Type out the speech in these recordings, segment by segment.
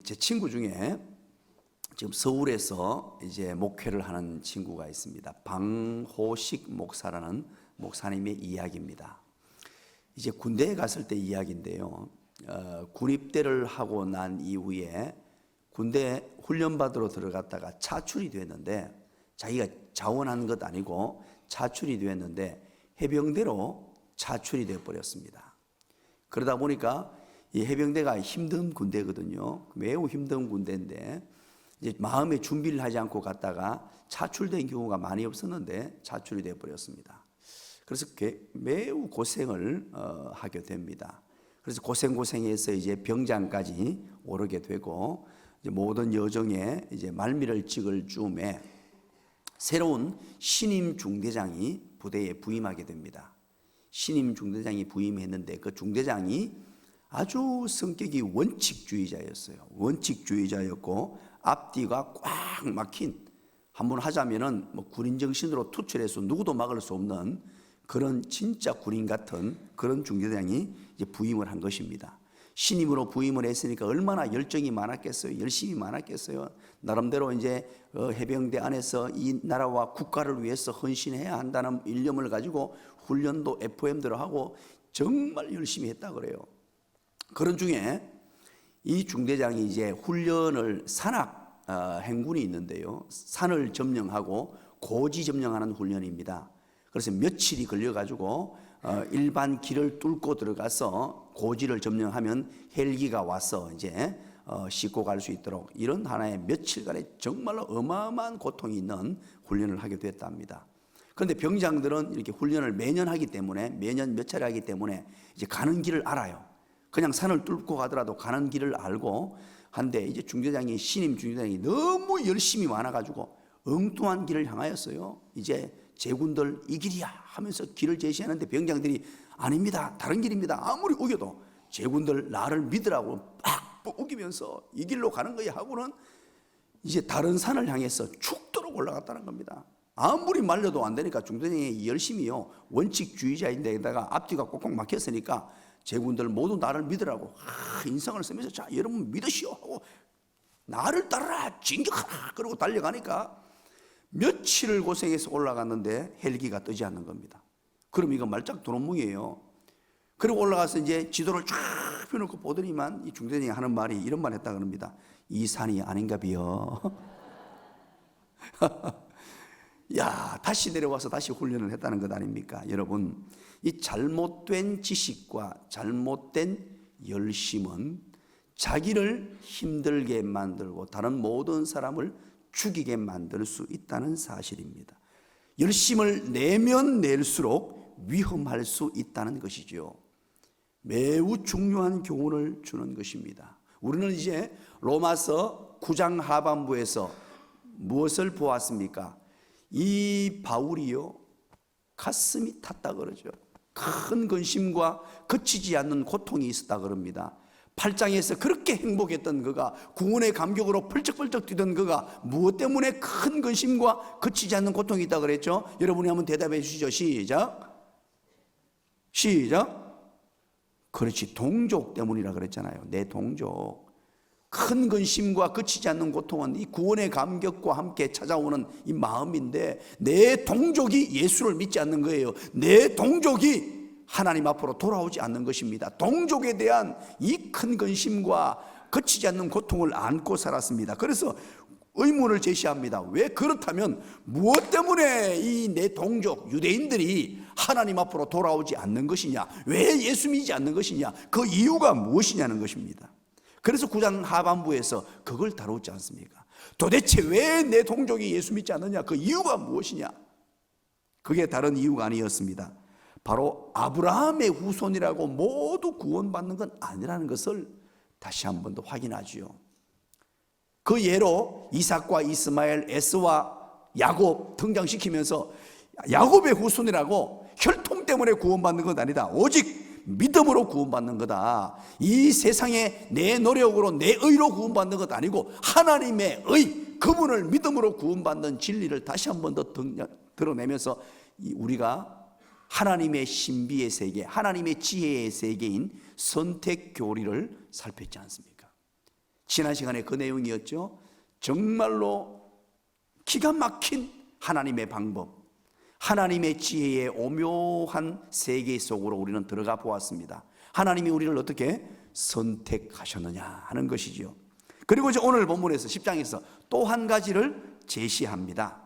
제 친구 중에 지금 서울에서 이제 목회를 하는 친구가 있습니다. 방호식 목사라는 목사님의 이야기입니다. 이제 군대에 갔을 때 이야기인데요. 군입대를 하고 난 이후에 군대 훈련받으러 들어갔다가 차출이 됐는데, 자기가 자원한 것 아니고 차출이 됐는데 해병대로 차출이 되어 버렸습니다. 그러다 보니까 이 해병대가 힘든 군대거든요. 매우 힘든 군대인데 이제 마음의 준비를 하지 않고 갔다가 차출된 경우가 많이 없었는데 차출이 되어 버렸습니다. 그래서 매우 고생을 하게 됩니다. 그래서 고생해서 이제 병장까지 오르게 되고, 이제 모든 여정에 이제 말미를 찍을 즈음에 새로운 신임 중대장이 부대에 부임하게 됩니다. 신임 중대장이 부임했는데 그 중대장이 아주 성격이 원칙주의자였어요. 원칙주의자였고 앞뒤가 꽉 막힌, 한번 하자면은 뭐 군인 정신으로 투철해서 누구도 막을 수 없는 그런 진짜 군인 같은 그런 중대장이 이제 부임을 한 것입니다. 신임으로 부임을 했으니까 얼마나 열정이 많았겠어요. 열심히 많았겠어요. 나름대로 이제 해병대 안에서 이 나라와 국가를 위해서 헌신해야 한다는 일념을 가지고 훈련도 FM대로 하고 정말 열심히 했다 그래요. 그런 중에 이 중대장이 이제 훈련을 산악 행군이 있는데요. 산을 점령하고 고지 점령하는 훈련입니다. 그래서 며칠이 걸려가지고 일반 길을 뚫고 들어가서 고지를 점령하면 헬기가 와서 이제 싣고 갈 수 있도록, 이런 하나의 며칠간의 정말로 어마어마한 고통이 있는 훈련을 하게 됐답니다. 그런데 병장들은 이렇게 훈련을 매년 하기 때문에, 매년 몇 차례 하기 때문에 이제 가는 길을 알아요. 그냥 산을 뚫고 가더라도 가는 길을 알고 한데, 이제 중대장이, 신임 중대장이 너무 열심히 많아가지고 엉뚱한 길을 향하였어요. 이제 제군들 이 길이야 하면서 길을 제시하는데 병장들이 아닙니다, 다른 길입니다. 아무리 우겨도 제군들 나를 믿으라고 빡 우기면서 이 길로 가는 거야 하고는 이제 다른 산을 향해서 죽도록 올라갔다는 겁니다. 아무리 말려도 안 되니까 중대장이 열심히요, 원칙주의자인데다가 앞뒤가 꼭꼭 막혔으니까 제군들 모두 나를 믿으라고 인상을 쓰면서 자 여러분 믿으시오 하고 나를 따르라 진격하라 그러고 달려가니까 며칠을 고생해서 올라갔는데 헬기가 뜨지 않는 겁니다. 그럼 이거 말짝 도롱뭅이에요. 그리고 올라가서 이제 지도를 쫙 펴놓고 보더니만 이 중대장이 하는 말이 이런 말 했다 그럽니다. 이 산이 아닌가 비요. 야, 다시 내려와서 다시 훈련을 했다는 것 아닙니까? 여러분, 이 잘못된 지식과 잘못된 열심은 자기를 힘들게 만들고 다른 모든 사람을 죽이게 만들 수 있다는 사실입니다. 열심을 내면 낼수록 위험할 수 있다는 것이죠. 매우 중요한 교훈을 주는 것입니다. 우리는 이제 로마서 9장 하반부에서 무엇을 보았습니까? 이 바울이요, 가슴이 탔다 그러죠. 큰 근심과 그치지 않는 고통이 있었다 그럽니다. 8장에서 그렇게 행복했던 그가, 구원의 감격으로 펄쩍펄쩍 뛰던 그가 무엇 때문에 큰 근심과 그치지 않는 고통이 있다 그랬죠? 여러분이 한번 대답해 주시죠. 시작. 그렇지, 동족 때문이라 그랬잖아요. 내 동족. 큰 근심과 그치지 않는 고통은 이 구원의 감격과 함께 찾아오는 이 마음인데, 내 동족이 예수를 믿지 않는 거예요. 내 동족이 하나님 앞으로 돌아오지 않는 것입니다. 동족에 대한 이 큰 근심과 그치지 않는 고통을 안고 살았습니다. 그래서 의문을 제시합니다. 왜 그렇다면 무엇 때문에 이 내 동족 유대인들이 하나님 앞으로 돌아오지 않는 것이냐, 왜 예수 믿지 않는 것이냐, 그 이유가 무엇이냐는 것입니다. 그래서 9장 하반부에서 그걸 다루지 않습니까? 도대체 왜 내 동족이 예수 믿지 않느냐, 그 이유가 무엇이냐? 그게 다른 이유가 아니었습니다. 바로 아브라함의 후손이라고 모두 구원받는 건 아니라는 것을 다시 한 번 더 확인하지요. 그 예로 이삭과 이스마엘, 에스와 야곱 등장시키면서 야곱의 후손이라고 혈통 때문에 구원받는 건 아니다, 오직 믿음으로 구원받는 거다. 이 세상에 내 노력으로 내 의로 구원받는 것 아니고 하나님의 의, 그분을 믿음으로 구원받는 진리를 다시 한 번 더 드러내면서 우리가 하나님의 신비의 세계, 하나님의 지혜의 세계인 선택 교리를 살폈지 않습니까? 지난 시간에 그 내용이었죠. 정말로 기가 막힌 하나님의 방법, 하나님의 지혜의 오묘한 세계 속으로 우리는 들어가 보았습니다. 하나님이 우리를 어떻게 선택하셨느냐 하는 것이죠. 그리고 이제 오늘 본문에서 10장에서 또 한 가지를 제시합니다.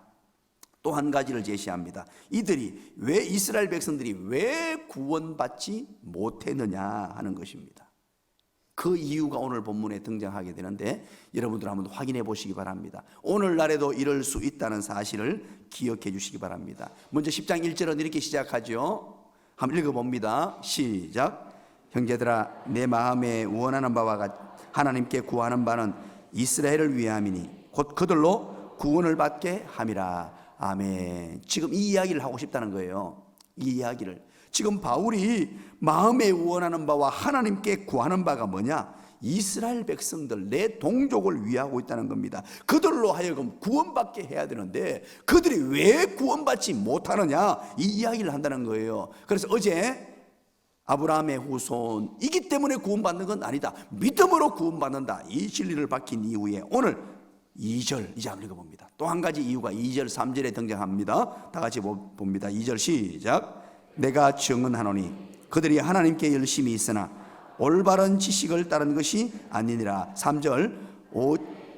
또 한 가지를 제시합니다. 이들이 왜, 이스라엘 백성들이 왜 구원받지 못했느냐 하는 것입니다. 그 이유가 오늘 본문에 등장하게 되는데 여러분들 한번 확인해 보시기 바랍니다. 오늘날에도 이럴 수 있다는 사실을 기억해 주시기 바랍니다. 먼저 10장 1절은 이렇게 시작하죠. 한번 읽어봅니다. 시작. 형제들아, 내 마음에 원하는 바와 하나님께 구하는 바는 이스라엘을 위함이니 곧 그들로 구원을 받게 함이라. 아멘. 지금 이 이야기를 하고 싶다는 거예요. 이 이야기를 지금 바울이 마음에 원하는 바와 하나님께 구하는 바가 뭐냐? 이스라엘 백성들, 내 동족을 위하고 있다는 겁니다. 그들로 하여금 구원받게 해야 되는데 그들이 왜 구원받지 못하느냐, 이 이야기를 한다는 거예요. 그래서 어제 아브라함의 후손이기 때문에 구원받는 건 아니다, 믿음으로 구원받는다, 이 진리를 밝힌 이후에 오늘 2절 이제 한번 읽어봅니다. 또 한 가지 이유가 2절 3절에 등장합니다. 다 같이 봅니다. 2절 시작. 내가 증언하노니 그들이 하나님께 열심히 있으나 올바른 지식을 따른 것이 아니니라. 3절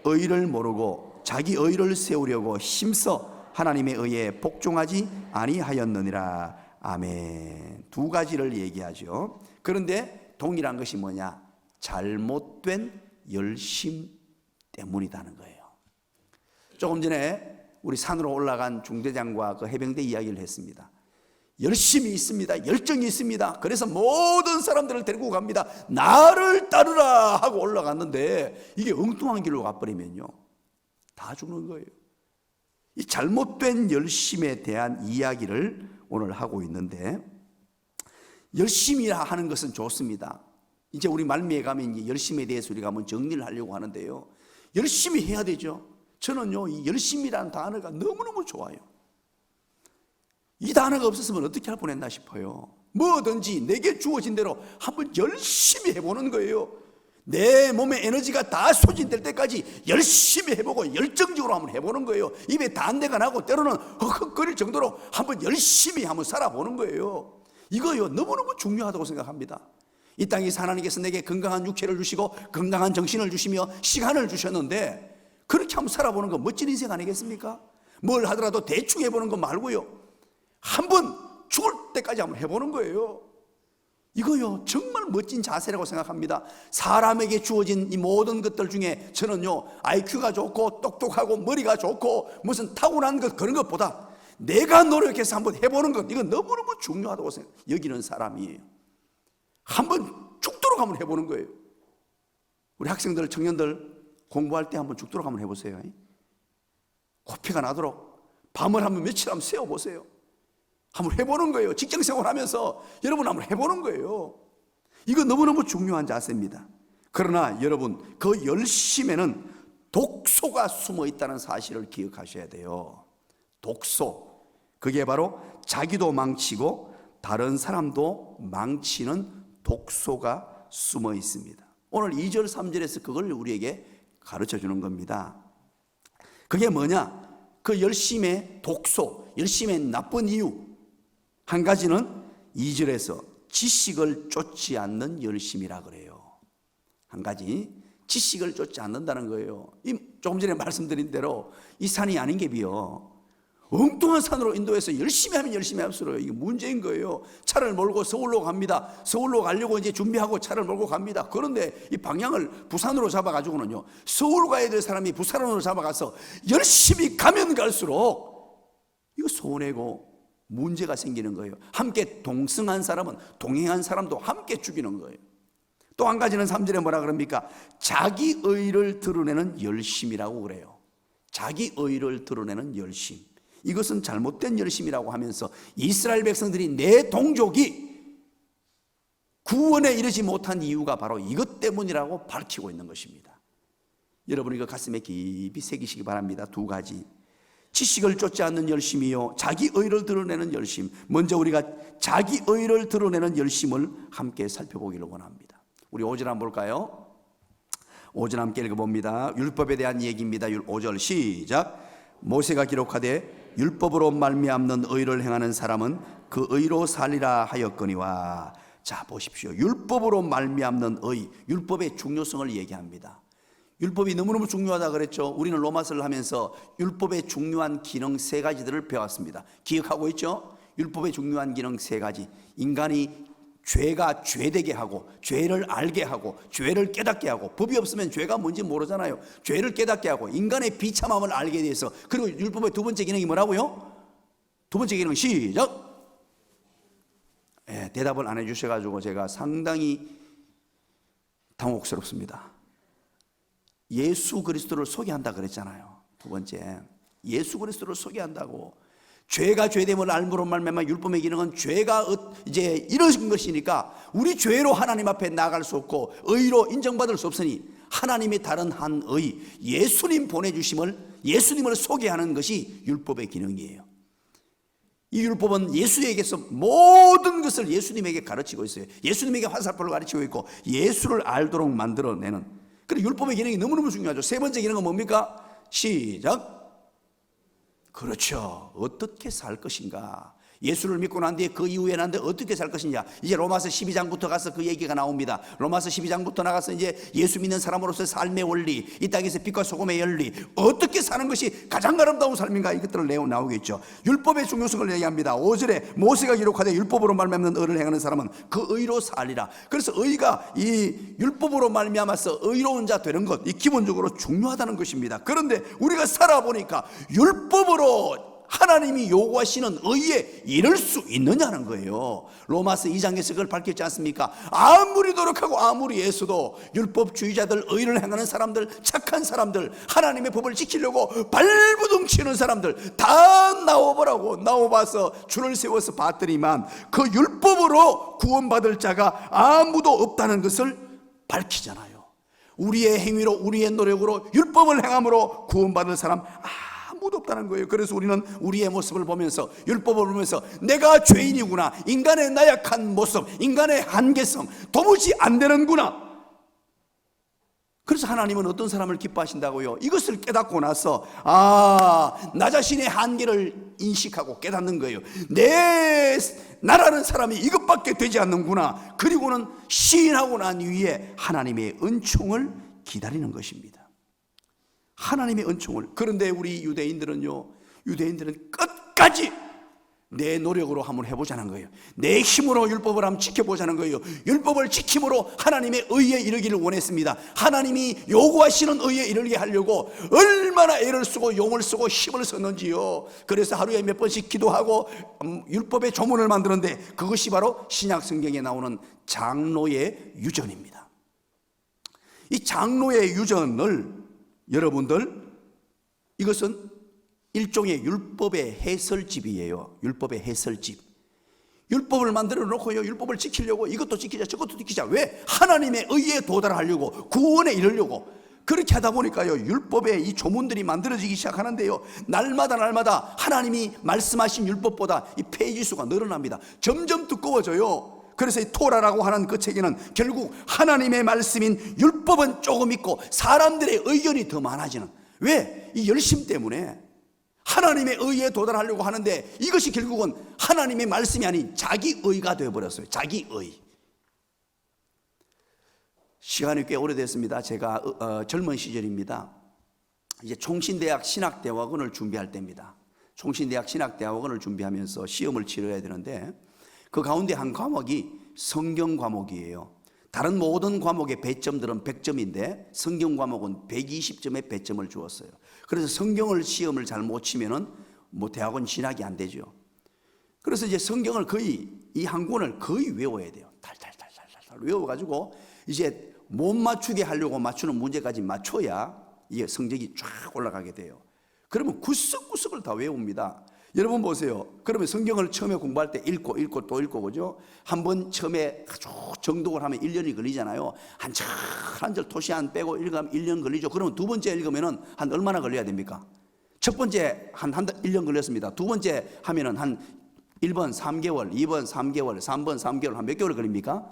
의를 모르고 자기 의를 세우려고 힘써 하나님의 의에 복종하지 아니하였느니라. 아멘. 두 가지를 얘기하죠. 그런데 동일한 것이 뭐냐? 잘못된 열심 때문이라는 거예요. 조금 전에 우리 산으로 올라간 중대장과 그 해병대 이야기를 했습니다. 열심이 있습니다. 열정이 있습니다. 그래서 모든 사람들을 데리고 갑니다. 나를 따르라 하고 올라갔는데 이게 엉뚱한 길로 가버리면요, 다 죽는 거예요. 이 잘못된 열심에 대한 이야기를 오늘 하고 있는데, 열심히 하는 것은 좋습니다. 이제 우리 말미에 가면 이제 열심에 대해서 우리가 한번 정리를 하려고 하는데요, 열심히 해야 되죠. 저는요, 이 열심이라는 단어가 너무너무 좋아요. 이 단어가 없었으면 어떻게 할 뻔했나 싶어요. 뭐든지 내게 주어진 대로 한번 열심히 해보는 거예요. 내 몸의 에너지가 다 소진될 때까지 열심히 해보고 열정적으로 한번 해보는 거예요. 입에 단내가 나고 때로는 헉헉거릴 정도로 한번 열심히 한번 살아보는 거예요. 이거요, 너무너무 중요하다고 생각합니다. 이 땅에서 하나님께서 내게 건강한 육체를 주시고 건강한 정신을 주시며 시간을 주셨는데 그렇게 한번 살아보는 건 멋진 인생 아니겠습니까? 뭘 하더라도 대충 해보는 거 말고요, 한번 죽을 때까지 한번 해보는 거예요. 이거요, 정말 멋진 자세라고 생각합니다. 사람에게 주어진 이 모든 것들 중에 저는요, IQ가 좋고 똑똑하고 머리가 좋고 무슨 타고난 것, 그런 것보다 내가 노력해서 한번 해보는 것, 이건 너무너무 중요하다고 여기는 사람이에요. 한번 죽도록 한번 해보는 거예요. 우리 학생들, 청년들 공부할 때 한번 죽도록 한번 해보세요. 코피가 나도록 밤을 한번 며칠 한번 새워보세요. 한번 해보는 거예요. 직장생활 하면서 여러분 한번 해보는 거예요. 이거 너무너무 중요한 자세입니다. 그러나 여러분, 그 열심에는 독소가 숨어 있다는 사실을 기억하셔야 돼요. 독소, 그게 바로 자기도 망치고 다른 사람도 망치는 독소가 숨어 있습니다. 오늘 2절 3절에서 그걸 우리에게 가르쳐 주는 겁니다. 그게 뭐냐? 그 열심의 독소, 열심의 나쁜 이유 한 가지는 2절에서 지식을 쫓지 않는 열심이라 그래요. 한 가지, 지식을 쫓지 않는다는 거예요. 조금 전에 말씀드린 대로 이 산이 아닌 게 비요, 엉뚱한 산으로 인도해서 열심히 하면 열심히 할수록 이게 문제인 거예요. 차를 몰고 서울로 갑니다. 서울로 가려고 이제 준비하고 차를 몰고 갑니다. 그런데 이 방향을 부산으로 잡아가지고는요, 서울 가야 될 사람이 부산으로 잡아가서 열심히 가면 갈수록 이거 손해고 문제가 생기는 거예요. 함께 동승한 사람은, 동행한 사람도 함께 죽이는 거예요. 또 한 가지는 3절에 뭐라 그럽니까? 자기 의를 드러내는 열심이라고 그래요. 자기 의를 드러내는 열심. 이것은 잘못된 열심이라고 하면서 이스라엘 백성들이, 내 동족이 구원에 이르지 못한 이유가 바로 이것 때문이라고 밝히고 있는 것입니다. 여러분, 이거 가슴에 깊이 새기시기 바랍니다. 두 가지, 지식을 쫓지 않는 열심이요, 자기 의를 드러내는 열심. 먼저 우리가 자기 의를 드러내는 열심을 함께 살펴보기를 원합니다. 우리 5절 한번 볼까요? 5절 함께 읽어봅니다. 율법에 대한 얘기입니다. 5절 시작. 모세가 기록하되 율법으로 말미암는 의를 행하는 사람은 그 의로 살리라 하였거니와. 자 보십시오. 율법으로 말미암는 의, 율법의 중요성을 얘기합니다. 율법이 너무너무 중요하다 그랬죠. 우리는 로마서를 하면서 율법의 중요한 기능 3가지들을 배웠습니다. 기억하고 있죠? 율법의 중요한 기능 3가지. 인간이 죄가 죄되게 하고, 죄를 알게 하고, 죄를 깨닫게 하고, 법이 없으면 죄가 뭔지 모르잖아요. 죄를 깨닫게 하고, 인간의 비참함을 알게 돼서. 그리고 율법의 2번째 기능이 뭐라고요? 2번째 기능 시작. 대답을 안 해주셔가지고 제가 상당히 당혹스럽습니다. 예수 그리스도를 소개한다 그랬잖아요. 2번째, 예수 그리스도를 소개한다고. 죄가 죄됨을 알므로 말미암아 율법의 기능은 죄가 이제 이런 것이니까 우리 죄로 하나님 앞에 나아갈 수 없고 의로 인정받을 수 없으니 하나님의 다른 한 의, 예수님 보내주심을, 예수님을 소개하는 것이 율법의 기능이에요. 이 율법은 예수에게서 모든 것을 예수님에게 가르치고 있어요. 예수님에게 화살표를 가르치고 있고 예수를 알도록 만들어내는. 그리고 율법의 기능이 너무너무 중요하죠. 3번째 기능은 뭡니까? 시작. 그렇죠. 어떻게 살 것인가. 예수를 믿고 난 뒤에 그 이후에 난데 어떻게 살 것이냐. 이제 로마서 12장부터 가서 그 얘기가 나옵니다. 로마서 12장부터 나가서 이제 예수 믿는 사람으로서의 삶의 원리, 이 땅에서 빛과 소금의 열리, 어떻게 사는 것이 가장 아름다운 삶인가, 이것들을 나오겠죠. 율법의 중요성을 얘기합니다. 5절에 모세가 기록하되 율법으로 말미암는 의를 행하는 사람은 그 의로 살리라. 그래서 의가 이 율법으로 말미암아서 의로운 자 되는 것, 이 기본적으로 중요하다는 것입니다. 그런데 우리가 살아보니까 율법으로 하나님이 요구하시는 의에 이를 수 있느냐는 거예요. 로마서 2장에서 그걸 밝혔지 않습니까? 아무리 노력하고 아무리 애써도 율법주의자들, 의를 행하는 사람들, 착한 사람들, 하나님의 법을 지키려고 발부둥치는 사람들 다 나와보라고. 나와봐서 줄을 세워서 봤더니만 그 율법으로 구원받을 자가 아무도 없다는 것을 밝히잖아요. 우리의 행위로, 우리의 노력으로, 율법을 행함으로 구원받을 사람 아무도 없다는 거예요. 그래서 우리는 우리의 모습을 보면서, 율법을 보면서 내가 죄인이구나, 인간의 나약한 모습, 인간의 한계성 도무지 안 되는구나. 그래서 하나님은 어떤 사람을 기뻐하신다고요? 이것을 깨닫고 나서 나 자신의 한계를 인식하고 깨닫는 거예요. 나라는 사람이 이것밖에 되지 않는구나. 그리고는 시인하고 난 위에 하나님의 은총을 기다리는 것입니다. 하나님의 은총을. 그런데 우리 유대인들은 끝까지 내 노력으로 한번 해보자는 거예요. 내 힘으로 율법을 한번 지켜보자는 거예요. 율법을 지킴으로 하나님의 의에 이르기를 원했습니다. 하나님이 요구하시는 의에 이르게 하려고 얼마나 애를 쓰고 용을 쓰고 힘을 썼는지요. 그래서 하루에 몇 번씩 기도하고 율법의 조문을 만드는데, 그것이 바로 신약 성경에 나오는 장로의 유전입니다. 이 장로의 유전을 여러분들, 이것은 일종의 율법의 해설집이에요. 율법의 해설집. 율법을 만들어 놓고요, 율법을 지키려고 이것도 지키자 저것도 지키자. 왜? 하나님의 의에 도달하려고, 구원에 이르려고. 그렇게 하다 보니까요, 율법의 이 조문들이 만들어지기 시작하는데요, 날마다 하나님이 말씀하신 율법보다 이 페이지 수가 늘어납니다. 점점 두꺼워져요. 그래서 이 토라라고 하는 그 책에는 결국 하나님의 말씀인 율법은 조금 있고 사람들의 의견이 더 많아지는. 왜? 이 열심 때문에 하나님의 의에 도달하려고 하는데, 이것이 결국은 하나님의 말씀이 아닌 자기 의가 되어버렸어요. 자기 의. 시간이 꽤 오래됐습니다. 제가 젊은 시절입니다. 이제 총신대학 신학대학원을 준비할 때입니다. 총신대학 신학대학원을 준비하면서 시험을 치러야 되는데, 그 가운데 한 과목이 성경 과목이에요. 다른 모든 과목의 배점들은 100점인데 성경 과목은 120점의 배점을 주었어요. 그래서 성경을 시험을 잘 못 치면은 대학원 진학이 안 되죠. 그래서 이제 성경을 거의, 이 한 권을 거의 외워야 돼요. 달달달달달 외워가지고 이제 못 맞추게 하려고 맞추는 문제까지 맞춰야 이게 성적이 쫙 올라가게 돼요. 그러면 구석구석을 다 외웁니다. 여러분 보세요. 그러면 성경을 처음에 공부할 때 읽고 또 읽고, 그죠? 한번 처음에 아주 정독을 하면 1년이 걸리잖아요. 한 절 토시안 빼고 읽으면 1년 걸리죠. 그러면 두 번째 읽으면은 한 얼마나 걸려야 됩니까? 첫 번째 한 1년 걸렸습니다. 두 번째 하면은 한 1번 3개월, 2번 3개월, 3번 3개월, 한 몇 개월 걸립니까?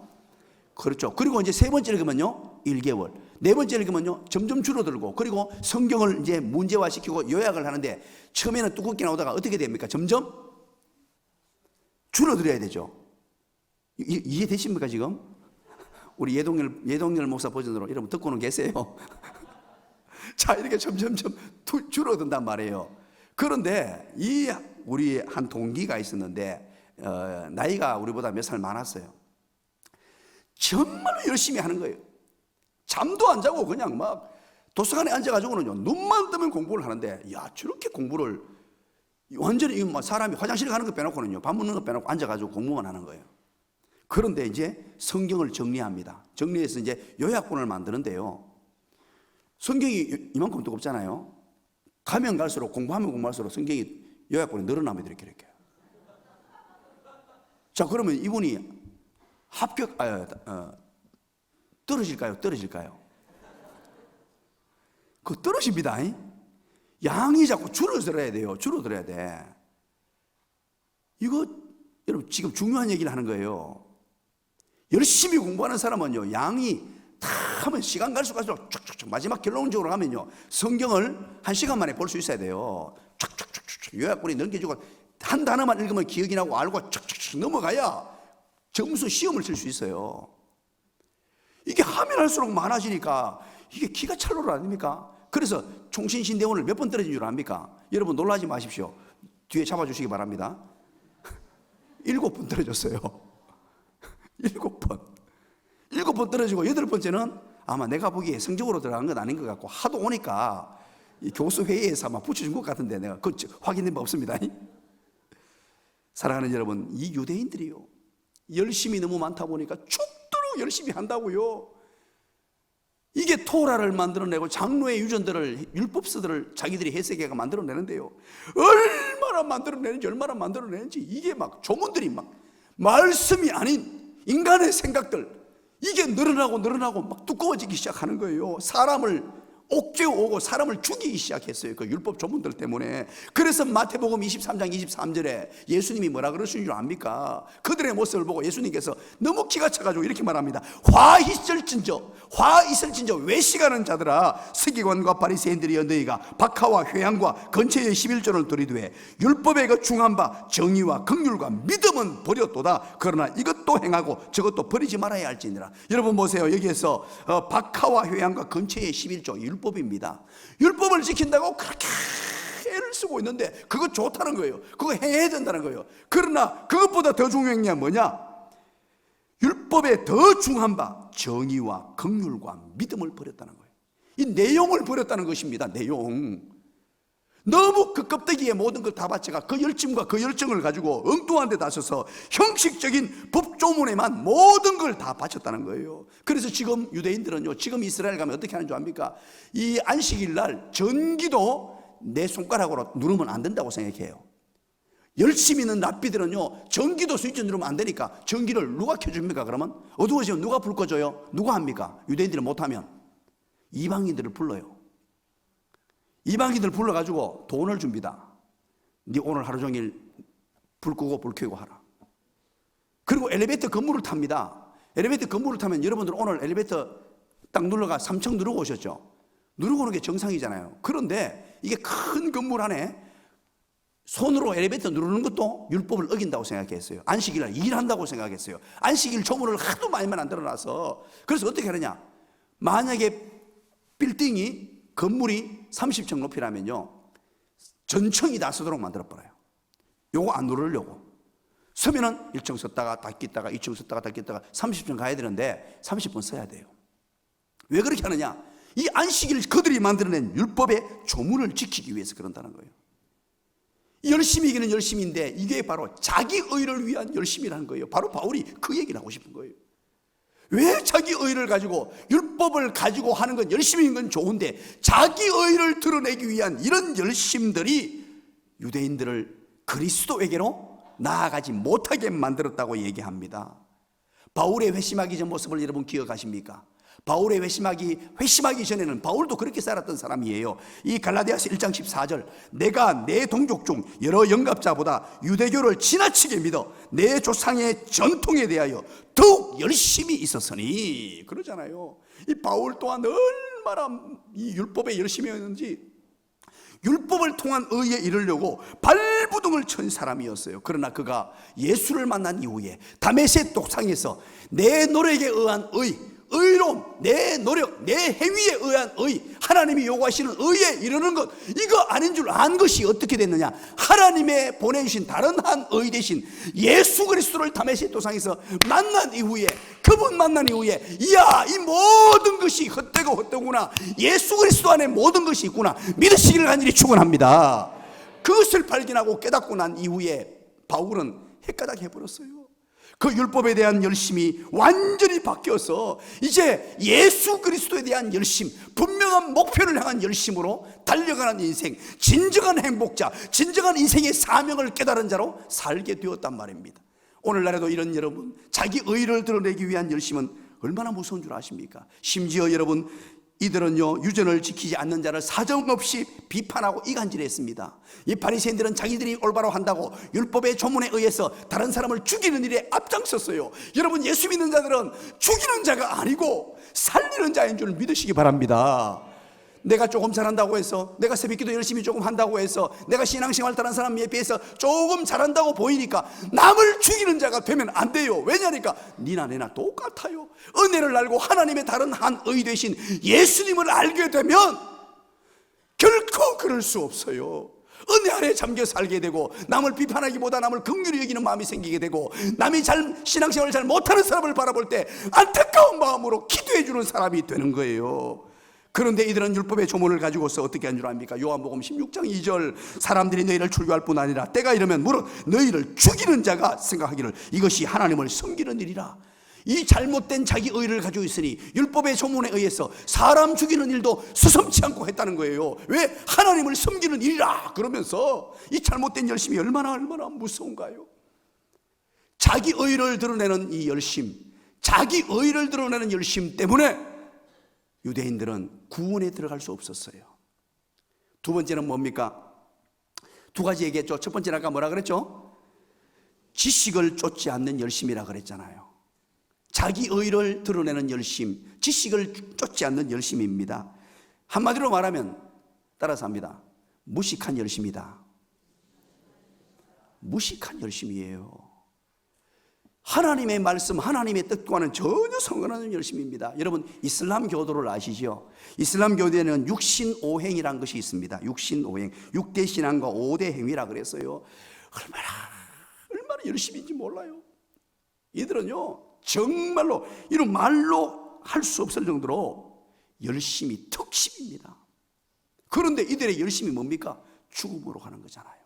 그렇죠. 그리고 이제 세 번째 읽으면요 1개월, 네 번째는 그러면요, 점점 줄어들고, 그리고 성경을 이제 문제화시키고 요약을 하는데 처음에는 두껍게 나오다가 어떻게 됩니까? 점점 줄어들어야 되죠. 이해되십니까 지금? 우리 예동열 목사 버전으로 여러분 듣고는 계세요? 자, 이렇게 점점점 줄어든단 말이에요. 그런데 우리 한 동기가 있었는데 나이가 우리보다 몇 살 많았어요. 정말로 열심히 하는 거예요. 잠도 안 자고 그냥 막 도서관에 앉아가지고는요, 눈만 뜨면 공부를 하는데, 야, 저렇게 공부를 완전히 사람이 화장실 가는 거 빼놓고는요, 밥 먹는 거 빼놓고 앉아가지고 공부만 하는 거예요. 그런데 이제 성경을 정리합니다. 정리해서 이제 요약본을 만드는데요, 성경이 이만큼 두껍잖아요. 가면 갈수록, 공부하면 공부할수록 성경이 요약본이 늘어납니다. 이렇게. 자, 그러면 이분이 떨어질까요? 그 떨어집니다. 양이 자꾸 줄어들어야 돼요. 줄어들어야 돼. 이거 여러분 지금 중요한 얘기를 하는 거예요. 열심히 공부하는 사람은요, 양이 다 하면 시간 갈수록 쫙쫙쫙 마지막 결론적으로 가면요, 성경을 1시간 만에 볼 수 있어야 돼요. 쫙쫙쫙쫙 요약본이 넘겨주고 한 단어만 읽으면 기억이 나고 알고 쫙쫙쫙 넘어가야 점수 시험을 칠 수 있어요. 이게 하면 할수록 많아지니까 이게 기가 찰로를 아닙니까? 그래서 총신신대원을 몇 번 떨어진 줄 압니까? 여러분 놀라지 마십시오. 뒤에 잡아주시기 바랍니다. 7번 떨어졌어요. 7번. 7번 떨어지고 8번째는 아마 내가 보기에 성적으로 들어간 건 아닌 것 같고 하도 오니까 이 교수 회의에서 아마 붙여준 것 같은데 내가 그 확인된 바 없습니다. 사랑하는 여러분, 이 유대인들이요, 열심히 너무 많다 보니까 죽도록 열심히 한다고요. 이게 토라를 만들어내고 장로의 유전들을, 율법서들을 자기들이 해석해가 만들어내는데요, 얼마나 만들어내는지 이게 막 조문들이 막 말씀이 아닌 인간의 생각들, 이게 늘어나고 막 두꺼워지기 시작하는 거예요. 사람을 옥죄어오고 사람을 죽이기 시작했어요. 그 율법 조문들 때문에. 그래서 마태복음 23장 23절에 예수님이 뭐라 그러시는 줄 압니까? 그들의 모습을 보고 예수님께서 너무 기가 차가지고 이렇게 말합니다. 화 있을진저 외식하는 자들아, 서기관과 바리새인들이여, 너희가 박하와 회양과 건체의 11조를 들이되 율법의 그 중한 바 정의와 긍휼과 믿음은 버렸도다. 그러나 이것도 행하고 저것도 버리지 말아야 할지니라. 여러분 보세요. 여기에서 박하와 회양과 건체의 11조 율법입니다. 율법을 지킨다고 그렇게 애를 쓰고 있는데 그거 좋다는 거예요. 그거 해야 된다는 거예요. 그러나 그것보다 더 중요한 게 뭐냐? 율법에 더 중한 바 정의와 긍휼과 믿음을 버렸다는 거예요. 이 내용을 버렸다는 것입니다. 내용. 너무 그 껍데기에 모든 걸 다 바쳐가 그 열심과 그 열정을 가지고 엉뚱한 데 다서서 형식적인 법조문에만 모든 걸 다 바쳤다는 거예요. 그래서 지금 유대인들은요, 지금 이스라엘 가면 어떻게 하는 줄 압니까? 이 안식일 날 전기도 내 손가락으로 누르면 안 된다고 생각해요. 열심히 있는 랍비들은요, 전기도 스위치 누르면 안 되니까 전기를 누가 켜줍니까? 그러면 어두워지면 누가 불 꺼줘요? 누가 합니까? 유대인들은 못하면 이방인들을 불러요. 이방인들 불러가지고 돈을 줍니다. 네 오늘 하루 종일 불 끄고 불 켜고 하라. 그리고 엘리베이터 건물을 탑니다. 엘리베이터 건물을 타면 여러분들 오늘 엘리베이터 딱 눌러가 3층 누르고 오셨죠? 누르고 오는 게 정상이잖아요. 그런데 이게 큰 건물 안에 손으로 엘리베이터 누르는 것도 율법을 어긴다고 생각했어요. 안식일날 일한다고 생각했어요. 안식일 조문을 하도 많이 만들어놔서. 그래서 어떻게 하느냐? 만약에 빌딩이 건물이 30층 높이라면요, 전층이 다 서도록 만들어버려요. 요거 안 누르려고. 서면은 1층 섰다가 닫겠다가 2층 섰다가 닫겠다가 30층 가야 되는데 30분 서야 돼요. 왜 그렇게 하느냐? 이 안식일 그들이 만들어낸 율법의 조문을 지키기 위해서 그런다는 거예요. 열심히기는 열심인데 이게 바로 자기 의를 위한 열심이라는 거예요. 바로 바울이 그 얘기를 하고 싶은 거예요. 왜 자기 의를 가지고, 율법을 가지고 하는 건 열심인 건 좋은데 자기 의를 드러내기 위한 이런 열심들이 유대인들을 그리스도에게로 나아가지 못하게 만들었다고 얘기합니다. 바울의 회심하기 전 모습을 여러분 기억하십니까? 바울의 회심하기 전에는 바울도 그렇게 살았던 사람이에요. 이 갈라디아서 1장 14절, 내가 내 동족 중 여러 영갑자보다 유대교를 지나치게 믿어 내 조상의 전통에 대하여 더욱 열심히 있었으니, 그러잖아요. 이 바울 또한 얼마나 이 율법에 열심히 했는지, 율법을 통한 의에 이르려고 발부둥을 천 사람이었어요. 그러나 그가 예수를 만난 이후에 다메섹 독상에서 내 노력에 의한 의로움, 내 노력, 내 행위에 의한 하나님이 요구하시는 의에 이르는 것, 이거 아닌 줄 안 것이 어떻게 됐느냐? 하나님의 보내주신 다른 한 의 대신 예수 그리스도를 다메섹 도상에서 만난 이후에, 그분 만난 이후에, 이야, 이 모든 것이 헛되구나, 예수 그리스도 안에 모든 것이 있구나, 믿으시기를 간절히 축원합니다. 그것을 발견하고 깨닫고 난 이후에 바울은 헷가닥 해버렸어요. 그 율법에 대한 열심이 완전히 바뀌어서 이제 예수 그리스도에 대한 열심, 분명한 목표를 향한 열심으로 달려가는 인생, 진정한 행복자, 진정한 인생의 사명을 깨달은 자로 살게 되었단 말입니다. 오늘날에도 이런 여러분, 자기 의를 드러내기 위한 열심은 얼마나 무서운 줄 아십니까? 심지어 여러분, 이들은요, 유전을 지키지 않는 자를 사정없이 비판하고 이간질했습니다. 이 바리새인들은 자기들이 올바로 한다고 율법의 조문에 의해서 다른 사람을 죽이는 일에 앞장섰어요. 여러분, 예수 믿는 자들은 죽이는 자가 아니고 살리는 자인 줄 믿으시기 바랍니다. 내가 조금 잘한다고 해서, 내가 새벽기도 열심히 조금 한다고 해서, 내가 신앙생활 다른 사람에 비해서 조금 잘한다고 보이니까 남을 죽이는 자가 되면 안 돼요. 왜냐니까 니나 내나 똑같아요. 은혜를 알고 하나님의 다른 한 의 되신 예수님을 알게 되면 결코 그럴 수 없어요. 은혜 안에 잠겨 살게 되고, 남을 비판하기보다 남을 긍휼히 여기는 마음이 생기게 되고, 남이 신앙생활을 잘 못하는 사람을 바라볼 때 안타까운 마음으로 기도해 주는 사람이 되는 거예요. 그런데 이들은 율법의 조문을 가지고서 어떻게 한 줄 압니까? 요한복음 16장 2절, 사람들이 너희를 출교할 뿐 아니라 때가 이르면 무릇 너희를 죽이는 자가 생각하기를 이것이 하나님을 섬기는 일이라. 이 잘못된 자기 의를 가지고 있으니 율법의 조문에 의해서 사람 죽이는 일도 수সম치 않고 했다는 거예요. 왜? 하나님을 섬기는 일이라 그러면서 이 잘못된 열심이 얼마나 무서운가요? 자기 의를 드러내는 이 열심, 자기 의를 드러내는 열심 때문에 유대인들은 구원에 들어갈 수 없었어요. 두 번째는 뭡니까? 두 가지 얘기했죠. 첫 번째는 아까 뭐라 그랬죠? 지식을 쫓지 않는 열심이라 그랬잖아요. 자기 의를 드러내는 열심, 지식을 쫓지 않는 열심입니다. 한마디로 말하면, 따라서 합니다, 무식한 열심이다. 무식한 열심이에요. 하나님의 말씀, 하나님의 뜻과는 전혀 상관없는 열심입니다. 여러분, 이슬람 교도를 아시죠? 이슬람 교도에는 육신오행이라는 것이 있습니다. 육신오행, 6대 신앙과 5대 행위라 그랬어요. 얼마나 열심인지 몰라요. 이들은요, 정말로 이런 말로 할 수 없을 정도로 열심이 특심입니다. 그런데 이들의 열심이 뭡니까? 죽음으로 가는 거잖아요.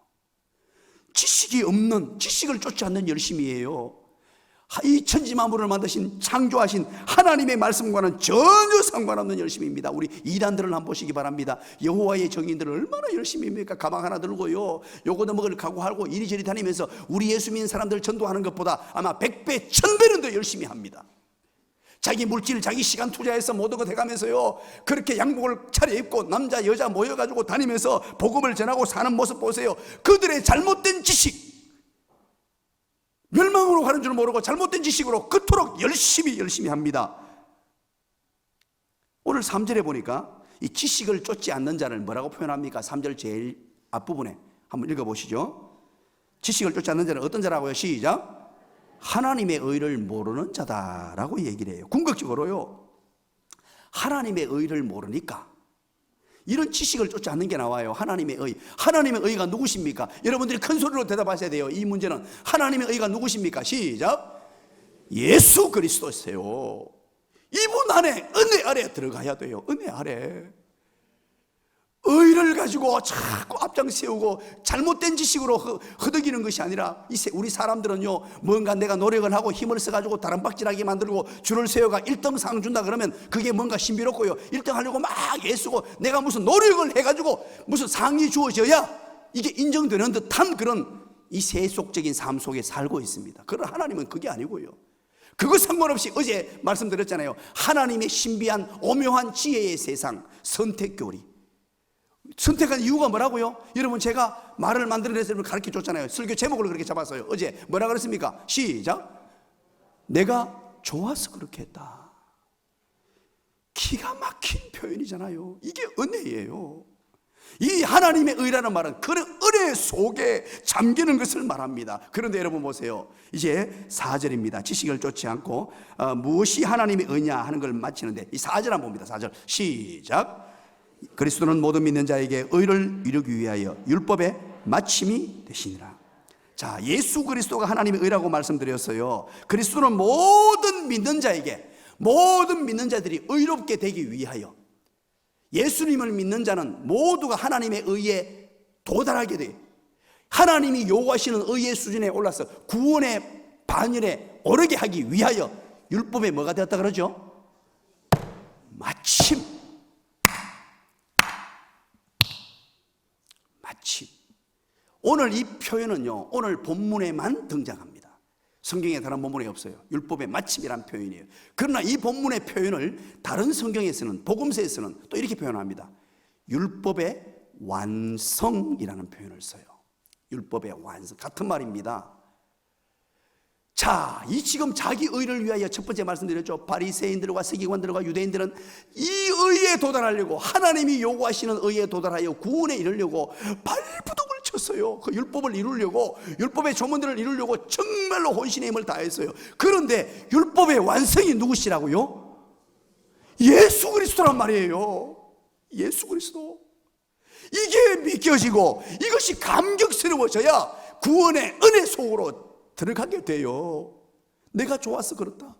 지식이 없는, 지식을 쫓지 않는 열심이에요. 이 천지만물을 만드신, 창조하신 하나님의 말씀과는 전혀 상관없는 열심입니다. 우리 이단들을 한번 보시기 바랍니다. 여호와의 정인들은 얼마나 열심입니까? 가방 하나 들고요, 요거도 먹을 각오하고 이리저리 다니면서 우리 예수 믿는 사람들 전도하는 것보다 아마 100배, 1000배는 더 열심히 합니다. 자기 물질, 자기 시간 투자해서 모든 거 해가면서요, 그렇게 양복을 차려입고 남자 여자 모여가지고 다니면서 복음을 전하고 사는 모습 보세요. 그들의 잘못된 지식, 멸망으로 가는 줄 모르고 잘못된 지식으로 그토록 열심히 합니다. 오늘 3절에 보니까 이 지식을 쫓지 않는 자를 뭐라고 표현합니까? 3절 제일 앞부분에 한번 읽어보시죠. 지식을 쫓지 않는 자는 어떤 자라고요? 시작. 하나님의 의를 모르는 자다라고 얘기를 해요. 궁극적으로요, 하나님의 의를 모르니까 이런 지식을 쫓지 않는 게 나와요. 하나님의 의. 하나님의 의가 누구십니까? 여러분들이 큰 소리로 대답하셔야 돼요. 이 문제는 하나님의 의가 누구십니까? 시작. 예수 그리스도세요. 이분 안에, 은혜 아래 들어가야 돼요. 은혜 아래. 의를 가지고 자꾸 앞장 세우고 잘못된 지식으로 허덕이는 것이 아니라, 우리 사람들은요, 뭔가 내가 노력을 하고 힘을 써가지고 다른박질하게 만들고 줄을 세워가 1등 상 준다 그러면 그게 뭔가 신비롭고요, 1등 하려고 막 애쓰고 내가 무슨 노력을 해가지고 무슨 상이 주어져야 이게 인정되는 듯한 그런 이 세속적인 삶 속에 살고 있습니다. 그러나 하나님은 그게 아니고요, 그거 상관없이 어제 말씀드렸잖아요. 하나님의 신비한 오묘한 지혜의 세상, 선택교리. 선택한 이유가 뭐라고요? 여러분, 제가 말을 만들어내서 여러분 가르쳐 줬잖아요. 설교 제목을 그렇게 잡았어요. 어제 뭐라 그랬습니까? 시작. 내가 좋아서 그렇게 했다. 기가 막힌 표현이잖아요. 이게 은혜예요. 이 하나님의 의라는 말은 그런 은혜 속에 잠기는 것을 말합니다. 그런데 여러분 보세요. 이제 4절입니다. 지식을 쫓지 않고 무엇이 하나님의 의냐 하는 걸 마치는데 이 4절 한번 봅니다. 4절 시작. 그리스도는 모든 믿는 자에게 의를 이루기 위하여 율법의 마침이 되시니라. 자, 예수 그리스도가 하나님의 의라고 말씀드렸어요. 그리스도는 모든 믿는 자에게, 모든 믿는 자들이 의롭게 되기 위하여, 예수님을 믿는 자는 모두가 하나님의 의에 도달하게 돼, 하나님이 요구하시는 의의 수준에 올라서 구원의 반열에 오르게 하기 위하여 율법에 뭐가 되었다 그러죠? 마침. 마침. 오늘 이 표현은요, 오늘 본문에만 등장합니다. 성경에 다른 본문에 없어요. 율법의 마침이란 표현이에요. 그러나 이 본문의 표현을 다른 성경에서는, 복음서에서는 또 이렇게 표현합니다. 율법의 완성이라는 표현을 써요. 율법의 완성. 같은 말입니다. 자, 이 지금 자기 의를 위하여 첫 번째 말씀드렸죠. 바리새인들과 서기관들과 유대인들은 이 의에 도달하려고, 하나님이 요구하시는 의에 도달하여 구원에 이르려고 발부둥을 쳤어요. 그 율법을 이루려고, 율법의 조문들을 이루려고 정말로 혼신의 힘을 다했어요. 그런데 율법의 완성이 누구시라고요? 예수 그리스도란 말이에요. 예수 그리스도. 이게 믿겨지고 이것이 감격스러워져야 구원의 은혜 속으로 들어가게 돼요. 내가 좋아서 그렇다,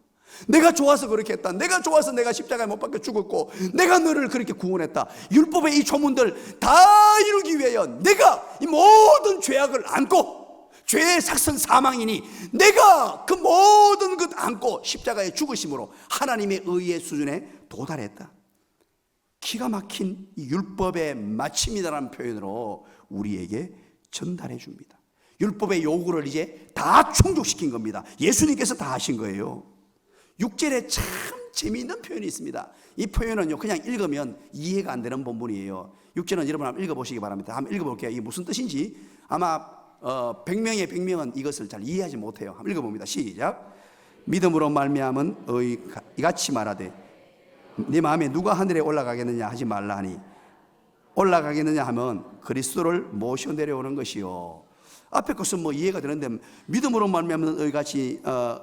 내가 좋아서 그렇게 했다, 내가 좋아서 내가 십자가에 못 박혀 죽었고 내가 너를 그렇게 구원했다. 율법의 이 조문들 다 이루기 위하여 내가 이 모든 죄악을 안고, 죄의 삭선 사망이니 내가 그 모든 것 안고 십자가에 죽으심으로 하나님의 의의 수준에 도달했다. 기가 막힌 이 율법의 마침이다라는 표현으로 우리에게 전달해 줍니다. 율법의 요구를 이제 다 충족시킨 겁니다. 예수님께서 다 하신 거예요. 6절에 참 재미있는 표현이 있습니다. 이 표현은요, 그냥 읽으면 이해가 안 되는 본문이에요. 6절은 여러분 한번 읽어보시기 바랍니다. 한번 읽어볼게요. 이게 무슨 뜻인지 아마 100명의 100명은 이것을 잘 이해하지 못해요. 한번 읽어봅니다. 시작. 믿음으로 말미암은 이같이 말하되 네 마음에 누가 하늘에 올라가겠느냐 하지 말라 하니, 올라가겠느냐 하면 그리스도를 모셔 내려오는 것이요. 앞에 것은 뭐 이해가 되는데, 믿음으로 말미암는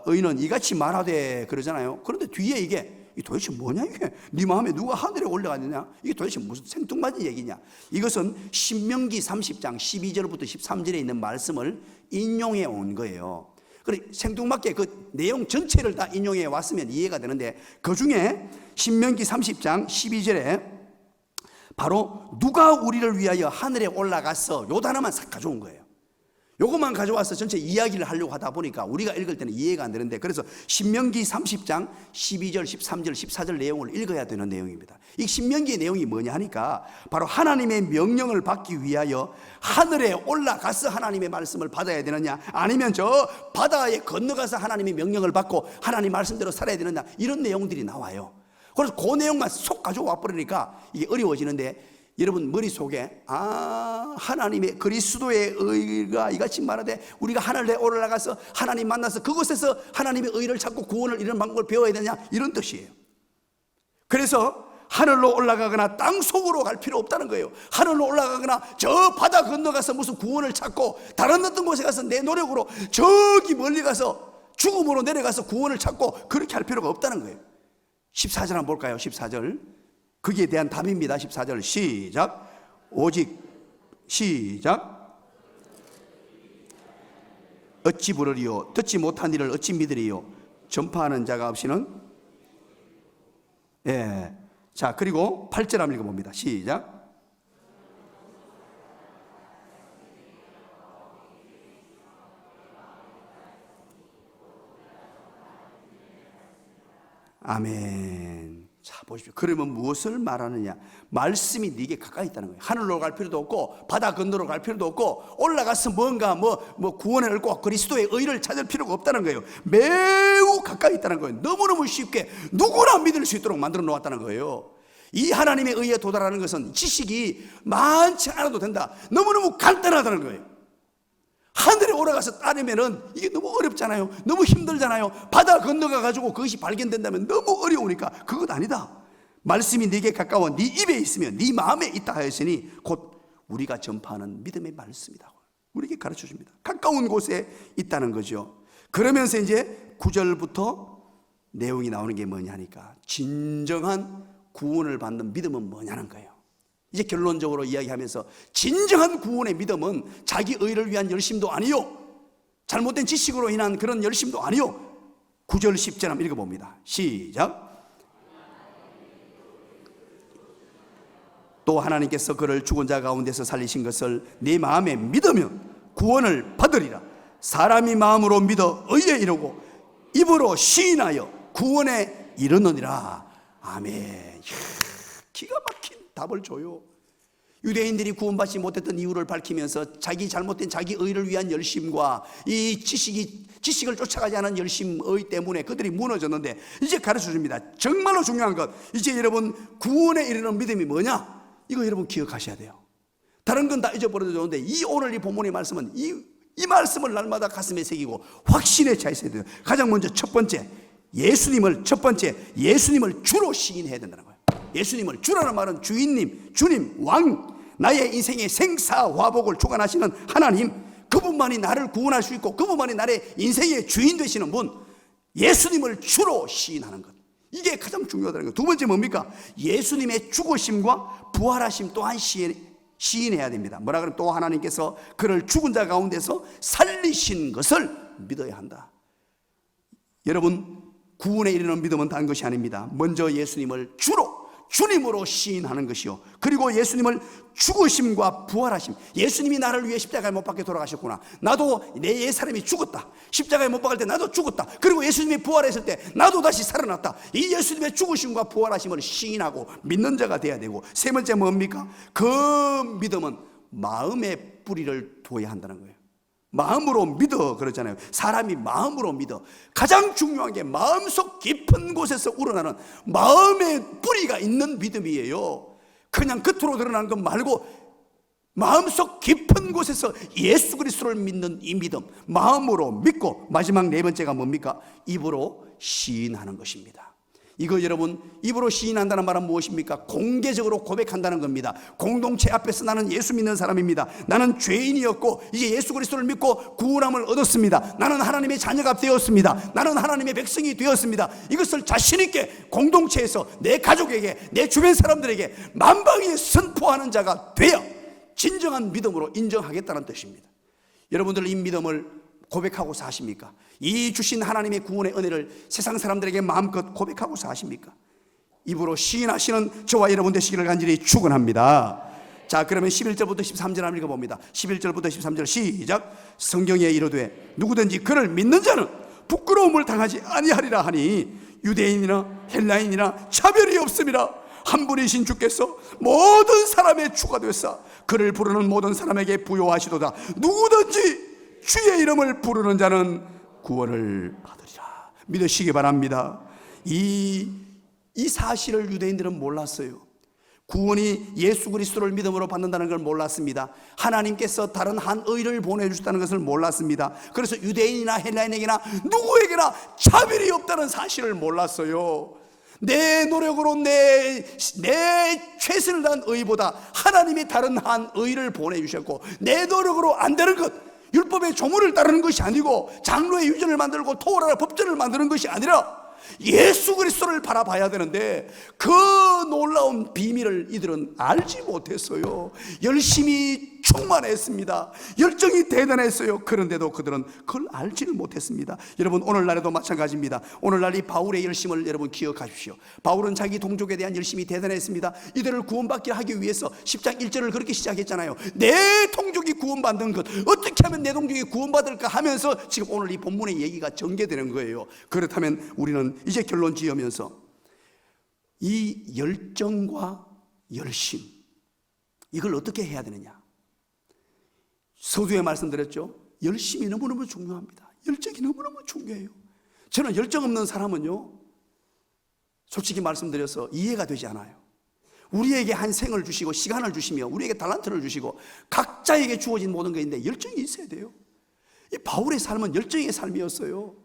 의는 이같이 말하되 그러잖아요. 그런데 뒤에 이게 도대체 뭐냐, 이게 네 마음에 누가 하늘에 올라가느냐, 이게 도대체 무슨 생뚱맞은 얘기냐. 이것은 신명기 30장 12절부터 13절에 있는 말씀을 인용해 온 거예요. 그래, 생뚱맞게 그 내용 전체를 다 인용해 왔으면 이해가 되는데, 그 중에 신명기 30장 12절에 바로 누가 우리를 위하여 하늘에 올라가서 요 단어만 싹 가져온 거예요. 요것만 가져와서 전체 이야기를 하려고 하다 보니까 우리가 읽을 때는 이해가 안 되는데, 그래서 신명기 30장 12절, 13절, 14절 내용을 읽어야 되는 내용입니다. 이 신명기의 내용이 뭐냐 하니까 바로 하나님의 명령을 받기 위하여 하늘에 올라가서 하나님의 말씀을 받아야 되느냐, 아니면 저 바다에 건너가서 하나님의 명령을 받고 하나님 말씀대로 살아야 되느냐, 이런 내용들이 나와요. 그래서 그 내용만 쏙 가져와 버리니까 이게 어려워지는데, 여러분 머릿속에 하나님의 그리스도의 의가 이같이 말하되 우리가 하늘에 올라가서 하나님 만나서 그곳에서 하나님의 의를 찾고 구원을 이루는 방법을 배워야 되냐, 이런 뜻이에요. 그래서 하늘로 올라가거나 땅 속으로 갈 필요 없다는 거예요. 하늘로 올라가거나 저 바다 건너가서 무슨 구원을 찾고 다른 어떤 곳에 가서 내 노력으로 저기 멀리 가서 죽음으로 내려가서 구원을 찾고 그렇게 할 필요가 없다는 거예요. 14절 한번 볼까요? 14절. 거기에 대한 답입니다. 14절 시작. 오직 시작. 어찌 부르리요? 듣지 못한 일을 어찌 믿으리요? 전파하는 자가 없이는. 예. 자, 그리고 8절 한번 읽어봅니다. 시작. 아멘. 자, 보십시오. 그러면 무엇을 말하느냐? 말씀이 네게 가까이 있다는 거예요. 하늘로 갈 필요도 없고 바다 건너로 갈 필요도 없고 올라가서 뭔가 구원을 얻고 그리스도의 의를 찾을 필요가 없다는 거예요. 매우 가까이 있다는 거예요. 너무너무 쉽게 누구나 믿을 수 있도록 만들어 놓았다는 거예요. 이 하나님의 의에 도달하는 것은 지식이 많지 않아도 된다. 너무너무 간단하다는 거예요. 하늘에 올라가서 따르면은 이게 너무 어렵잖아요. 너무 힘들잖아요. 바다 건너가 가지고 그것이 발견된다면 너무 어려우니까 그것 아니다. 말씀이 네게 가까워 네 입에 있으며 네 마음에 있다 하였으니 곧 우리가 전파하는 믿음의 말씀이다. 우리에게 가르쳐 줍니다. 가까운 곳에 있다는 거죠. 그러면서 이제 9절부터 내용이 나오는 게 뭐냐니까 진정한 구원을 받는 믿음은 뭐냐는 거예요. 이제 결론적으로 이야기하면서 진정한 구원의 믿음은 자기 의를 위한 열심도 아니요, 잘못된 지식으로 인한 그런 열심도 아니요. 9절 10절 한번 읽어봅니다. 시작. 또 하나님께서 그를 죽은 자 가운데서 살리신 것을 네 마음에 믿으면 구원을 받으리라. 사람이 마음으로 믿어 의에 이르고 입으로 시인하여 구원에 이르느니라. 아멘. 기가 막힌 답을 줘요. 유대인들이 구원받지 못했던 이유를 밝히면서 자기 잘못된 자기 의를 위한 열심과 이 지식을 쫓아가지 않은 열심의 때문에 그들이 무너졌는데 이제 가르쳐 줍니다. 정말로 중요한 것, 이제 여러분 구원에 이르는 믿음이 뭐냐? 이거 여러분 기억하셔야 돼요. 다른 건 다 잊어버려도 좋은데 이 오늘 이 본문의 말씀은 이 말씀을 날마다 가슴에 새기고 확신에 차 있어야 돼요. 가장 먼저 첫 번째 예수님을 주로 시인해야 된다는 거예요. 예수님을, 주라는 말은 주인님, 주님, 왕, 나의 인생의 생사화복을 주관하시는 하나님, 그분만이 나를 구원할 수 있고 그분만이 나의 인생의 주인 되시는 분, 예수님을 주로 시인하는 것, 이게 가장 중요하다는 거예요. 두 번째 뭡니까? 예수님의 죽으심과 부활하심 또한 시인해야 됩니다. 뭐라 그러면 또 하나님께서 그를 죽은 자 가운데서 살리신 것을 믿어야 한다. 여러분, 구원에 이르는 믿음은 다른 것이 아닙니다. 먼저 예수님을 주님으로 시인하는 것이요, 그리고 예수님을 죽으심과 부활하심, 예수님이 나를 위해 십자가에 못 박혀 돌아가셨구나, 나도 내 옛사람이 죽었다, 십자가에 못 박을 때 나도 죽었다, 그리고 예수님이 부활했을 때 나도 다시 살아났다, 이 예수님의 죽으심과 부활하심을 시인하고 믿는 자가 돼야 되고, 세 번째 뭡니까? 그 믿음은 마음의 뿌리를 둬야 한다는 거예요. 마음으로 믿어 그러잖아요. 사람이 마음으로 믿어. 가장 중요한 게 마음속 깊은 곳에서 우러나는 마음의 뿌리가 있는 믿음이에요. 그냥 겉으로 드러나는 것 말고 마음속 깊은 곳에서 예수 그리스도를 믿는 이 믿음, 마음으로 믿고, 마지막 네 번째가 뭡니까? 입으로 시인하는 것입니다. 이거 여러분, 입으로 시인한다는 말은 무엇입니까? 공개적으로 고백한다는 겁니다. 공동체 앞에서 나는 예수 믿는 사람입니다, 나는 죄인이었고 이제 예수 그리스도를 믿고 구원함을 얻었습니다, 나는 하나님의 자녀가 되었습니다, 나는 하나님의 백성이 되었습니다, 이것을 자신 있게 공동체에서 내 가족에게, 내 주변 사람들에게 만방에 선포하는 자가 되어 진정한 믿음으로 인정하겠다는 뜻입니다. 여러분들 이 믿음을 고백하고 사십니까? 이 주신 하나님의 구원의 은혜를 세상 사람들에게 마음껏 고백하고 사십니까? 입으로 시인하시는 저와 여러분 되시기를 간절히 축원합니다. 자, 그러면 11절부터 13절 한번 읽어봅니다. 11절부터 13절 시작. 성경에 이르되 누구든지 그를 믿는 자는 부끄러움을 당하지 아니하리라 하니 유대인이나 헬라인이나 차별이 없음이라. 한 분이신 주께서 모든 사람의 주가 되사 그를 부르는 모든 사람에게 부요하시도다. 누구든지 주의 이름을 부르는 자는 구원을 받으리라. 믿으시기 바랍니다. 이 사실을 유대인들은 몰랐어요. 구원이 예수 그리스도를 믿음으로 받는다는 걸 몰랐습니다. 하나님께서 다른 한 의를 보내주셨다는 것을 몰랐습니다. 그래서 유대인이나 헬라인에게나 누구에게나 차별이 없다는 사실을 몰랐어요. 내 노력으로 내 최선을 다한 의보다 하나님이 다른 한 의를 보내주셨고, 내 노력으로 안 되는 것, 율법의 조문을 따르는 것이 아니고 장로의 유전을 만들고 토라의 법전을 만드는 것이 아니라 예수 그리스도를 바라봐야 되는데 그 놀라운 비밀을 이들은 알지 못했어요. 열심히 충만했습니다. 열정이 대단했어요. 그런데도 그들은 그걸 알지를 못했습니다. 여러분, 오늘날에도 마찬가지입니다. 오늘날 이 바울의 열심을 여러분 기억하십시오. 바울은 자기 동족에 대한 열심이 대단했습니다. 이들을 구원받게 하기 위해서 10장 1절을 그렇게 시작했잖아요. 내 동족이 구원받는 것, 어떻게 하면 내 동족이 구원받을까 하면서 지금 오늘 이 본문의 얘기가 전개되는 거예요. 그렇다면 우리는 이제 결론 지으면서 이 열정과 열심, 이걸 어떻게 해야 되느냐? 서두에 말씀드렸죠. 열심이 너무너무 중요합니다. 열정이 너무너무 중요해요. 저는 열정 없는 사람은요, 솔직히 말씀드려서 이해가 되지 않아요. 우리에게 한 생을 주시고 시간을 주시며 우리에게 달란트를 주시고 각자에게 주어진 모든 것인데 열정이 있어야 돼요. 이 바울의 삶은 열정의 삶이었어요.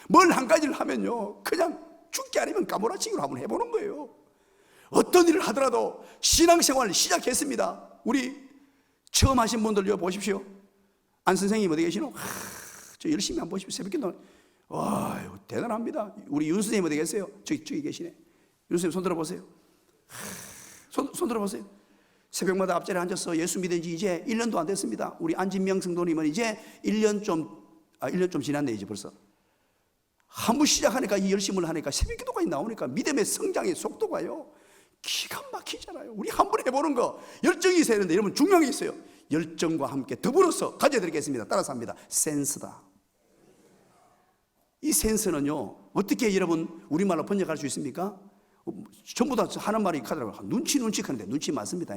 뭘 한 가지를 하면요, 그냥 죽기 아니면 까무라치기로 한번 해보는 거예요. 어떤 일을 하더라도 신앙생활을 시작했습니다. 우리 처음 하신 분들 여기 보십시오. 안 선생님 어디 계시노? 저 열심히 한번 보십시오. 새벽기도. 와, 대단합니다. 우리 윤 선생님 어디 계세요? 저기 계시네. 윤 선생님 손 들어보세요. 손 들어보세요. 새벽마다 앞자리에 앉아서 예수 믿은 지 이제 1년도 안 됐습니다. 우리 안진명 성도님은 이제 1년 좀 지났네. 이제 벌써 한 번 시작하니까, 이 열심을 하니까 새벽기도까지 나오니까 믿음의 성장의 속도가요 기가 막히잖아요. 우리 한 번 해보는 거 열정이 있어야 되는데, 여러분 중요한 게 있어요. 열정과 함께 더불어서 가져드리겠습니다. 따라서 합니다. 센스다. 이 센스는요, 어떻게 여러분 우리말로 번역할 수 있습니까? 전부 다 하는 말이 하더라고요. 눈치 하는데 눈치 맞습니다.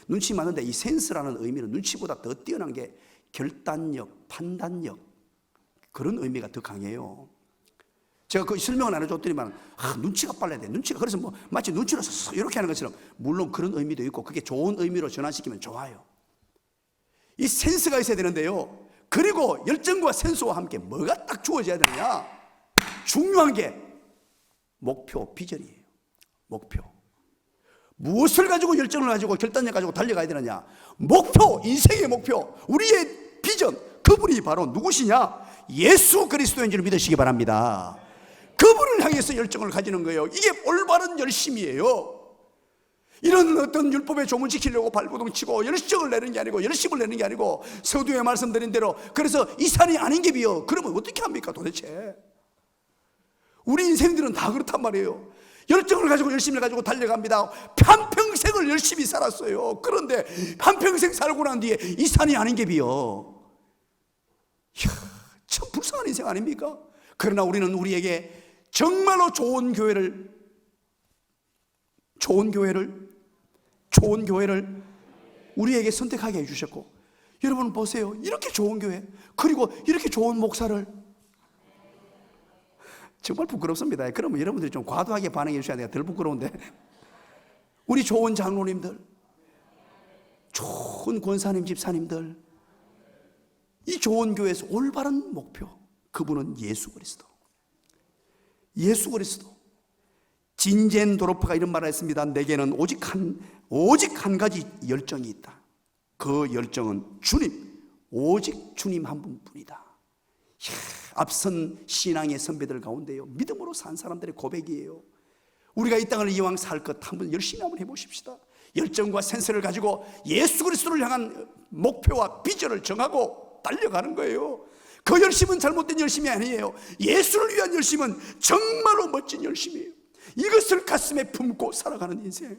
눈치 맞는데 이 센스라는 의미는 눈치보다 더 뛰어난 게 결단력, 판단력, 그런 의미가 더 강해요. 제가 그 설명을 안 해줬더니만 눈치가 빨라야 돼. 눈치가, 그래서 뭐 마치 눈치로 이렇게 하는 것처럼, 물론 그런 의미도 있고 그게 좋은 의미로 전환시키면 좋아요. 이 센스가 있어야 되는데요, 그리고 열정과 센스와 함께 뭐가 딱 주어져야 되느냐? 중요한 게 목표, 비전이에요. 목표. 무엇을 가지고 열정을 가지고 결단력 가지고 달려가야 되느냐? 목표, 인생의 목표, 우리의 비전, 그분이 바로 누구시냐? 예수 그리스도인 줄 믿으시기 바랍니다. 그분을 향해서 열정을 가지는 거예요. 이게 올바른 열심이에요. 이런 어떤 율법의 조문 지키려고 발버둥 치고 열정을 내는 게 아니고, 열심을 내는 게 아니고, 서두에 말씀드린 대로, 그래서 이 산이 아닌 게 비어. 그러면 어떻게 합니까 도대체? 우리 인생들은 다 그렇단 말이에요. 열정을 가지고 열심을 가지고 달려갑니다. 한평생을 열심히 살았어요. 그런데 한평생 살고 난 뒤에 이 산이 아닌 게 비어. 이야, 참 불쌍한 인생 아닙니까? 그러나 우리는 우리에게 정말로 좋은 교회를 우리에게 선택하게 해주셨고, 여러분 보세요. 이렇게 좋은 교회, 그리고 이렇게 좋은 목사를, 정말 부끄럽습니다. 그러면 여러분들이 좀 과도하게 반응해 주셔야 돼요. 덜 부끄러운데. 우리 좋은 장로님들, 좋은 권사님, 집사님들, 이 좋은 교회에서 올바른 목표, 그분은 예수 그리스도. 예수 그리스도. 진젠 도로프가 이런 말을 했습니다. 내게는 오직 한 가지 열정이 있다. 그 열정은 주님, 오직 주님 한 분뿐이다. 앞선 신앙의 선배들 가운데요, 믿음으로 산 사람들의 고백이에요. 우리가 이 땅을 이왕 살 것 한번 열심히 한번 해보십시다. 열정과 센스를 가지고 예수 그리스도를 향한 목표와 비전을 정하고 달려가는 거예요. 그 열심은 잘못된 열심이 아니에요. 예수를 위한 열심은 정말로 멋진 열심이에요. 이것을 가슴에 품고 살아가는 인생,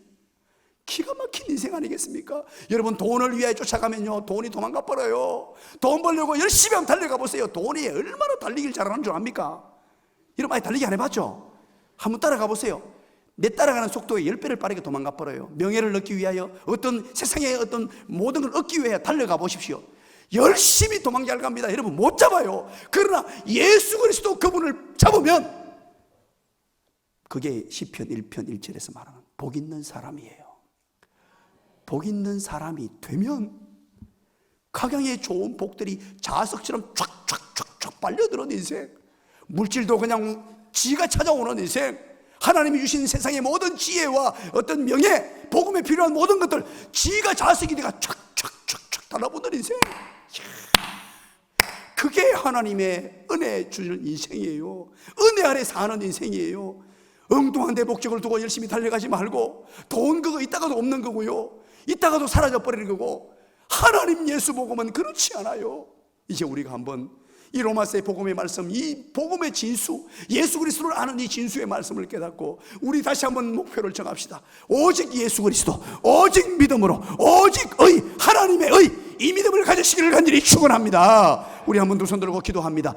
기가 막힌 인생 아니겠습니까? 여러분, 돈을 위해 쫓아가면요, 돈이 도망가 버려요. 돈 벌려고 열심히 한번 달려가 보세요. 돈이 얼마나 달리길 잘하는 줄 압니까? 여러분 많이 달리기 안 해봤죠? 한번 따라가 보세요. 내 따라가는 속도에 10배를 빠르게 도망가 버려요. 명예를 얻기 위하여, 어떤 세상의 어떤 모든 걸 얻기 위해 달려가 보십시오. 열심히 도망 잘 갑니다. 여러분 못 잡아요. 그러나 예수 그리스도 그분을 잡으면, 그게 시편 1편 1절에서 말하는 복 있는 사람이에요. 복 있는 사람이 되면 각양의 좋은 복들이 자석처럼 쫙쫙쫙쫙 빨려드는 인생, 물질도 그냥 지가 찾아오는 인생, 하나님이 주신 세상의 모든 지혜와 어떤 명예, 복음에 필요한 모든 것들 지가 자석이 돼가 쫙쫙쫙쫙 달라붙는 인생, 그게 하나님의 은혜 주는 인생이에요. 은혜 아래 사는 인생이에요. 엉뚱한 데 목적을 두고 열심히 달려가지 말고, 돈 그거 있다가도 없는 거고요, 있다가도 사라져 버리는 거고, 하나님 예수 복음은 그렇지 않아요. 이제 우리가 한번 이 로마서의 복음의 말씀, 이 복음의 진수, 예수 그리스도를 아는 이 진수의 말씀을 깨닫고 우리 다시 한번 목표를 정합시다. 오직 예수 그리스도, 오직 믿음으로, 오직 의, 하나님의 의, 이 믿음을 가지시기를 간절히 축원합니다. 우리 한번 두 손 들고 기도합니다.